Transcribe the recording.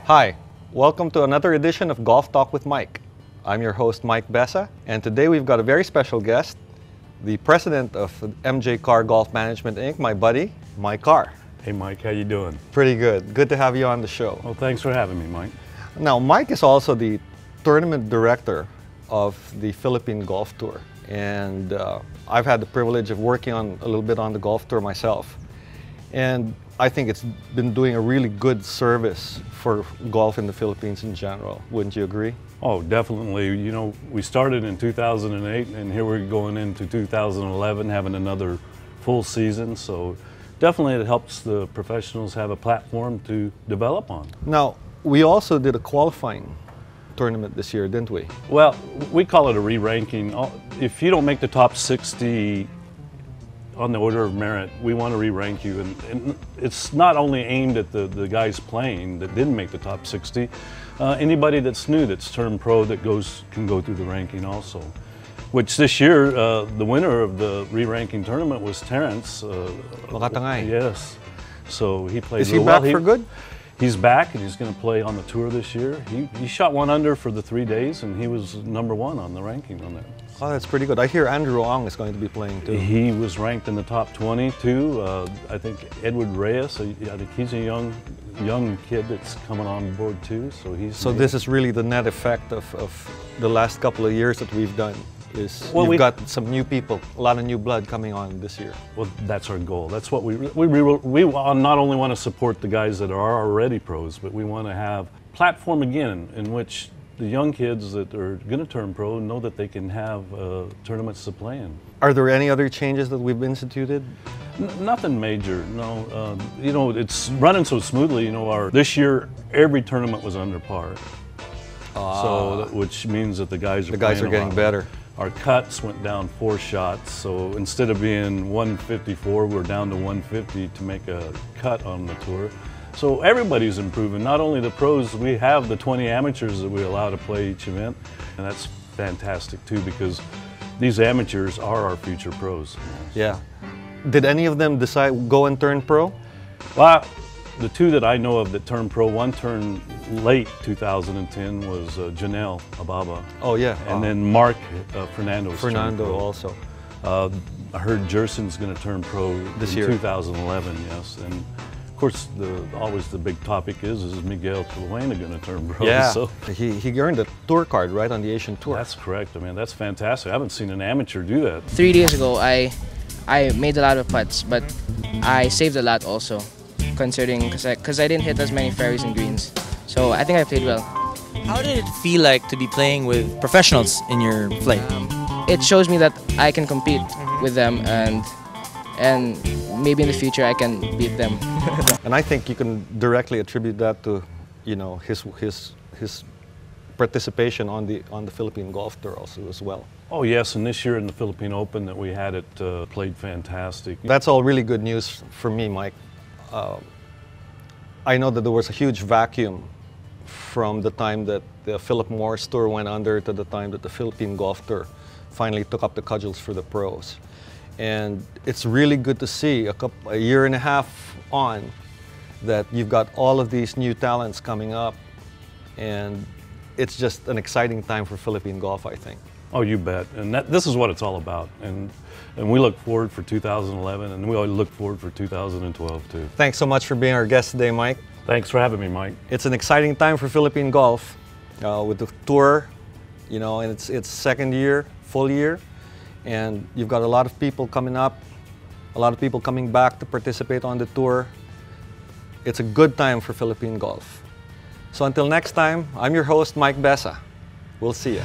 Hi, welcome to another edition of Golf Talk with Mike. I'm your host, Mike Besa, and today we've got a very special guest, the president of MJ Carr Golf Management Inc., my buddy, Mike Carr. Hey Mike, how you doing? Pretty good. Good to have you on the show. Well, thanks for having me, Mike. Now, Mike is also the tournament director of the Philippine Golf Tour, and I've had the privilege of working on a little bit on the golf tour myself. And I think it's been doing a really good service for golf in the Philippines in general. Wouldn't you agree? Oh, definitely. You know, we started in 2008, and here we're going into 2011, having another full season. So definitely it helps the professionals have a platform to develop on. Now, we also did a qualifying tournament this year, didn't we? Well, we call it a re-ranking. If you don't make the top 60 on the order of merit, we want to re-rank you. And it's not only aimed at the guys playing that didn't make the top 60. Anybody that's new, that's turned pro, that can go through the ranking also. Which this year, the winner of the re-ranking tournament was Terrence. Yes. So he played Is he back for good? He's back, and he's going to play on the tour this year. He shot 1 under for the 3 days, and he was #1 on the ranking on that. Oh, that's pretty good. I hear Andrew Ong is going to be playing too. He was ranked in the top 20 too. I think Edward Reyes, I think he's a young kid that's coming on board too. So this is really the net effect of the last couple of years that we've done. Well, we've got some new people, a lot of new blood coming on this year. Well, that's our goal. That's what we not only want to support the guys that are already pros, but we want to have a platform again in which the young kids that are going to turn pro know that they can have tournaments to play in. Are there any other changes that we've instituted? Nothing major, no. You know, it's running so smoothly. You know, this year every tournament was under par, which means that the guys are getting better. Our cuts went down 4 shots, so instead of being 154, we're down to 150 to make a cut on the tour. So everybody's improving, not only the pros. We have the 20 amateurs that we allow to play each event, and that's fantastic too, because these amateurs are our future pros. Yeah. Did any of them go and turn pro? Well, the 2 that I know of that turned pro, one turned late 2010 was Janelle Ababa. Oh yeah. And then Mark Fernando also. I heard Jerson's going to turn pro this in year. 2011, yes. And of course, always the big topic is Miguel Caluena going to turn pro? Yeah, so he earned a tour card, right, on the Asian Tour. That's correct. I mean, that's fantastic. I haven't seen an amateur do that. 3 days ago, I made a lot of putts, but I saved a lot also, considering because I didn't hit as many fairways and greens. So I think I played well. How did it feel like to be playing with professionals in your play? It shows me that I can compete with them, and maybe in the future I can beat them. And I think you can directly attribute that to, you know, his participation on the Philippine Golf Tour also as well. Oh yes, and this year in the Philippine Open that we had, it played fantastic. That's all really good news for me, Mike. I know that there was a huge vacuum from the time that the Philip Morris Tour went under to the time that the Philippine Golf Tour finally took up the cudgels for the pros. And it's really good to see a year and a half on that you've got all of these new talents coming up, and it's just an exciting time for Philippine golf, I think. Oh, you bet. And this is what it's all about. And we look forward for 2011, and we look forward for 2012 too. Thanks so much for being our guest today, Mike. Thanks for having me, Mike. It's an exciting time for Philippine golf with the tour, you know, and it's second year, full year. And you've got a lot of people coming up, a lot of people coming back to participate on the tour. It's a good time for Philippine golf. So until next time, I'm your host, Mike Besa. We'll see you.